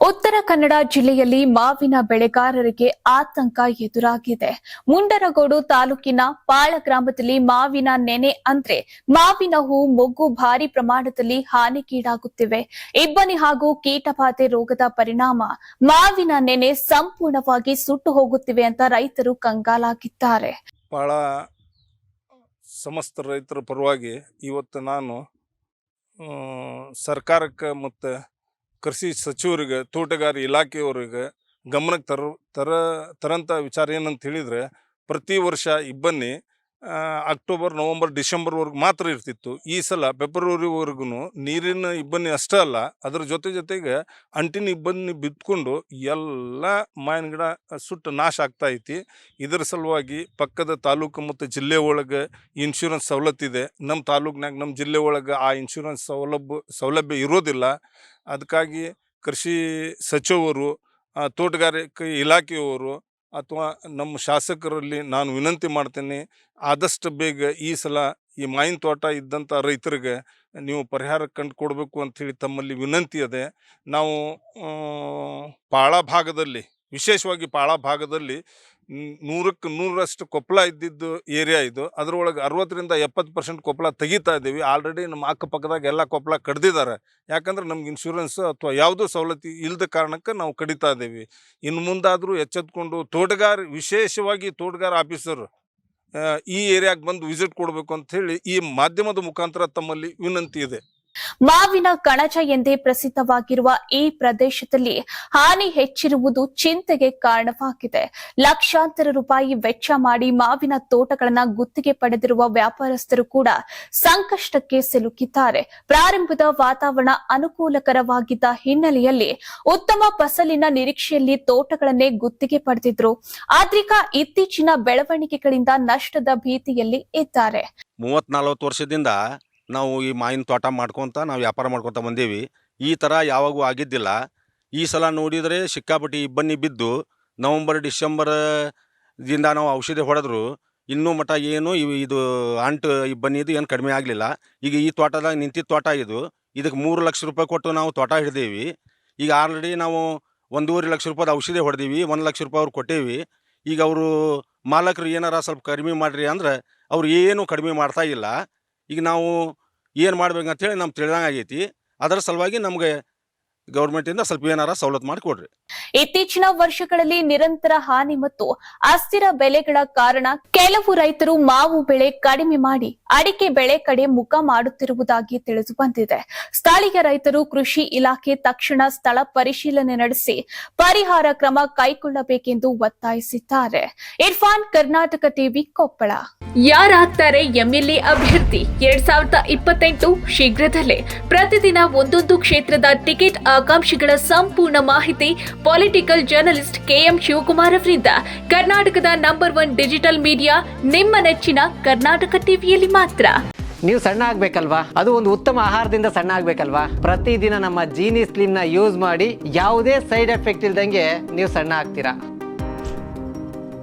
ಉತ್ತರ ಕನ್ನಡ ಜಿಲ್ಲೆಯಲ್ಲಿ ಮಾವಿನ ಬೆಳೆಗಾರರಿಗೆ ಆತಂಕ ಎದುರಾಗಿದೆ. ಮುಂಡರಗೋಡು ತಾಲೂಕಿನ ಪಾಳ ಗ್ರಾಮದಲ್ಲಿ ಮಾವಿನ ನೆನೆ ಅಂದ್ರೆ ಮಾವಿನ ಹೂ ಮೊಗ್ಗು ಭಾರಿ ಪ್ರಮಾಣದಲ್ಲಿ ಹಾನಿಗೀಡಾಗುತ್ತಿವೆ. ಇಬ್ಬನಿ ಹಾಗೂ ಕೀಟಬಾಧೆ ರೋಗದ ಪರಿಣಾಮ ಮಾವಿನ ನೆನೆ ಸಂಪೂರ್ಣವಾಗಿ ಸುಟ್ಟು ಹೋಗುತ್ತಿವೆ ಅಂತ ರೈತರು ಕಂಗಾಲಾಗಿದ್ದಾರೆ. ಪಾಳ ಸಮಸ್ತ ರೈತರ ಪರವಾಗಿ ಇವತ್ತು ನಾನು ಸರ್ಕಾರಕ್ಕೆ ಮತ್ತು ಕೃಷಿ ಸಚಿವರಿಗೆ ತೋಟಗಾರಿ ಇಲಾಖೆಯವರಿಗೆ ಗಮನಕ್ಕೆ ತರಂಥ ವಿಚಾರ ಏನಂತ ಹೇಳಿದರೆ, ಪ್ರತಿ ವರ್ಷ ಇಬ್ಬನಿ ಅಕ್ಟೋಬರ್, ನವಂಬರ್, ಡಿಸೆಂಬರ್ವರೆಗೂ ಮಾತ್ರ ಇರ್ತಿತ್ತು. ಈ ಸಲ ಫೆಬ್ರವರಿವರೆಗೂ ನೀರಿನ ಇಬ್ಬನಿ ಅಷ್ಟೇ ಅಲ್ಲ, ಅದರ ಜೊತೆಗೆ ಅಂಟಿನ ಇಬ್ಬನಿ ಬಿತ್ಕೊಂಡು ಎಲ್ಲ ಮಾವಿನ ಗಿಡ ಸುಟ್ಟು ನಾಶ ಆಗ್ತಾ ಐತಿ. ಇದರ ಸಲುವಾಗಿ ಪಕ್ಕದ ತಾಲೂಕು ಮತ್ತು ಜಿಲ್ಲೆ ಒಳಗೆ ಇನ್ಶೂರೆನ್ಸ್ ಸವಲತ್ತಿದೆ. ನಮ್ಮ ತಾಲೂಕಿನಾಗ, ನಮ್ಮ ಜಿಲ್ಲೆ ಒಳಗೆ ಆ ಇನ್ಶೂರೆನ್ಸ್ ಸೌಲಭ್ಯ ಇರೋದಿಲ್ಲ. ಅದಕ್ಕಾಗಿ ಕೃಷಿ ಸಚಿವರು, ತೋಟಗಾರಿಕೆ ಇಲಾಖೆಯವರು ಅಥವಾ ನಮ್ಮ ಶಾಸಕರಲ್ಲಿ ನಾನು ವಿನಂತಿ ಮಾಡ್ತೇನೆ, ಆದಷ್ಟು ಬೇಗ ಈ ಸಲ ಈ ಮಾವಿನ ತೋಟ ಇದ್ದಂಥ ರೈತರಿಗೆ ನೀವು ಪರಿಹಾರ ಕಂಡುಕೊಡ್ಬೇಕು ಅಂಥೇಳಿ ತಮ್ಮಲ್ಲಿ ವಿನಂತಿ ಇದೆ. ನಾವು ಪಾಳ ಭಾಗದಲ್ಲಿ, ವಿಶೇಷವಾಗಿ ಪಾಳ ಭಾಗದಲ್ಲಿ 100ಕ್ಕೆ 100ರಷ್ಟು ಕೊಪ್ಪಳ ಇದ್ದಿದ್ದು ಏರಿಯಾ ಇದು. ಅದರೊಳಗೆ 60ರಿಂದ 70% ಕೊಪ್ಪಳ ತೆಗಿತಾ ಇದ್ದೀವಿ. ಆಲ್ರೆಡಿ ನಮ್ಮ ಅಕ್ಕಪಕ್ಕದಾಗ ಎಲ್ಲ ಕೊಪ್ಪಳ ಕಡ್ದಿದ್ದಾರೆ. ಯಾಕಂದ್ರೆ ನಮ್ಗೆ ಇನ್ಶೂರೆನ್ಸ್ ಅಥವಾ ಯಾವುದೂ ಸವಲತ್ತು ಇಲ್ಲದ ಕಾರಣಕ್ಕೆ ನಾವು ಕಡಿತಾ ಇದ್ದೀವಿ. ಇನ್ನು ಮುಂದಾದರೂ ಎಚ್ಚೆತ್ಕೊಂಡು ವಿಶೇಷವಾಗಿ ತೋಟಗಾರ ಆಫೀಸರ್ ಈ ಏರಿಯಾಗೆ ಬಂದು ವಿಸಿಟ್ ಕೊಡಬೇಕು ಅಂತ ಹೇಳಿ ಈ ಮಾಧ್ಯಮದ ಮುಖಾಂತರ ತಮ್ಮಲ್ಲಿ ವಿನಂತಿ ಇದೆ. ಮಾವಿನ ಕಣಜ ಎಂದೇ ಪ್ರಸಿದ್ಧವಾಗಿರುವ ಈ ಪ್ರದೇಶದಲ್ಲಿ ಹಾನಿ ಹೆಚ್ಚಿರುವುದು ಚಿಂತೆಗೆ ಕಾರಣವಾಗಿದೆ. ಲಕ್ಷಾಂತರ ರೂಪಾಯಿ ವೆಚ್ಚ ಮಾಡಿ ಮಾವಿನ ತೋಟಗಳನ್ನ ಗುತ್ತಿಗೆ ಪಡೆದಿರುವ ವ್ಯಾಪಾರಸ್ಥರು ಕೂಡ ಸಂಕಷ್ಟಕ್ಕೆ ಸಿಲುಕಿದ್ದಾರೆ. ಪ್ರಾರಂಭದ ವಾತಾವರಣ ಅನುಕೂಲಕರವಾಗಿದ್ದ ಹಿನ್ನೆಲೆಯಲ್ಲಿ ಉತ್ತಮ ಫಸಲಿನ ನಿರೀಕ್ಷೆಯಲ್ಲಿ ತೋಟಗಳನ್ನೇ ಗುತ್ತಿಗೆ ಪಡೆದಿದ್ರು. ಆದ್ರೀಗ ಇತ್ತೀಚಿನ ಬೆಳವಣಿಗೆಗಳಿಂದ ನಷ್ಟದ ಭೀತಿಯಲ್ಲಿ ಇದ್ದಾರೆ. 30-40 ವರ್ಷದಿಂದ ನಾವು ಈ ಮಾವಿನ ತೋಟ ಮಾಡ್ಕೊತ ನಾವು ವ್ಯಾಪಾರ ಮಾಡ್ಕೊತ ಬಂದೀವಿ. ಈ ಥರ ಯಾವಾಗೂ ಆಗಿದ್ದಿಲ್ಲ. ಈ ಸಲ ನೋಡಿದರೆ ಸಿಕ್ಕಾಪಟ್ಟಿ ಇಬ್ಬನಿ ಬಿದ್ದು ನವಂಬರ್, ಡಿಸೆಂಬರ್ದಿಂದ ನಾವು ಔಷಧಿ ಹೊಡೆದ್ರು ಇನ್ನೂ ಮಟ್ಟ ಏನು ಇದು ಅಂಟು ಇಬ್ಬನಿದು ಏನು ಕಡಿಮೆ ಆಗಲಿಲ್ಲ. ಈಗ ಈ ತೋಟದಾಗ ನಿಂತಿದ್ದ ತೋಟ ಇದಕ್ಕೆ 3 ಲಕ್ಷ ರೂಪಾಯಿ ಕೊಟ್ಟು ನಾವು ತೋಟ ಹಿಡಿದೀವಿ. ಈಗ ಆಲ್ರೆಡಿ ನಾವು 1.5 ಲಕ್ಷ ರೂಪಾಯಿ ಔಷಧಿ ಹೊಡೆದೀವಿ, 1 ಲಕ್ಷ ರೂಪಾಯಿ ಅವ್ರು ಕೊಟ್ಟೇವಿ. ಈಗ ಅವರು ಮಾಲಕರು ಏನಾರ ಸ್ವಲ್ಪ ಕಡಿಮೆ ಮಾಡಿರಿ ಅಂದ್ರೆ ಅವ್ರು ಏನು ಕಡಿಮೆ ಮಾಡ್ತಾ ಇಲ್ಲ. ಈಗ ನಾವು ಏನು ಮಾಡ್ಬೇಕಂತೇಳಿ ನಮ್ಗೆ ತಿಳಿದಂಗೆ ಆಗೈತಿ. ಅದರ ಸಲುವಾಗಿ ನಮಗೆ ಗೌರ್ಮೆಂಟಿಂದ ಸ್ವಲ್ಪ ಏನಾರ ಸವಲತ್ತು ಮಾಡಿಕೊಡ್ರಿ. ಇತ್ತೀಚಿನ ವರ್ಷಗಳಲ್ಲಿ ನಿರಂತರ ಹಾನಿ ಮತ್ತು ಅಸ್ಥಿರ ಬೆಲೆಗಳ ಕಾರಣ ಕೆಲವು ರೈತರು ಮಾವು ಬೆಳೆ ಕಡಿಮೆ ಮಾಡಿ ಅಡಿಕೆ ಬೆಳೆ ಕಡೆ ಮುಖ ಮಾಡುತ್ತಿರುವುದಾಗಿ ತಿಳಿದು ಬಂದಿದೆ. ಸ್ಥಳೀಯ ರೈತರು ಕೃಷಿ ಇಲಾಖೆ ತಕ್ಷಣ ಸ್ಥಳ ಪರಿಶೀಲನೆ ನಡೆಸಿ ಪರಿಹಾರ ಕ್ರಮ ಕೈಗೊಳ್ಳಬೇಕೆಂದು ಒತ್ತಾಯಿಸಿದ್ದಾರೆ. ಇರ್ಫಾನ್, ಕರ್ನಾಟಕ ಟಿವಿ, ಕೊಪ್ಪಳ. ಯಾರಾಗ್ತಾರೆ ಎಂಎಲ್ಎ ಅಭ್ಯರ್ಥಿ 2028 ಶೀಘ್ರದಲ್ಲೇ. ಪ್ರತಿದಿನ ಒಂದೊಂದು ಕ್ಷೇತ್ರದ ಟಿಕೆಟ್ ಆಕಾಂಕ್ಷಿಗಳ ಸಂಪೂರ್ಣ ಮಾಹಿತಿ ಪೊಲಿಟಿಕಲ್ ಜರ್ನಲಿಸ್ಟ್ ಕೆಎಂ ಶಿವಕುಮಾರ್ ಅವರಿಂದ. ಕರ್ನಾಟಕದ ನಂಬರ್ 1 ಡಿಜಿಟಲ್ ಮೀಡಿಯಾ ನಿಮ್ಮ ನೆಚ್ಚಿನ ಕರ್ನಾಟಕ ಟಿವಿಯಲ್ಲಿ ಮಾತ್ರ. ನೀವು ಸಣ್ಣ ಆಗ್ಬೇಕಲ್ವಾ? ಅದು ಒಂದು ಉತ್ತಮ ಆಹಾರದಿಂದ ಸಣ್ಣ ಆಗ್ಬೇಕಲ್ವಾ? ಪ್ರತಿದಿನ ನಮ್ಮ ಜೀನಿ ಸ್ಲಿಮ್ ನ ಯೂಸ್ ಮಾಡಿ ಯಾವುದೇ ಸೈಡ್ ಎಫೆಕ್ಟ್ ಇಲ್ದಂಗೆ ನೀವು ಸಣ್ಣ ಆಗ್ತೀರಾ.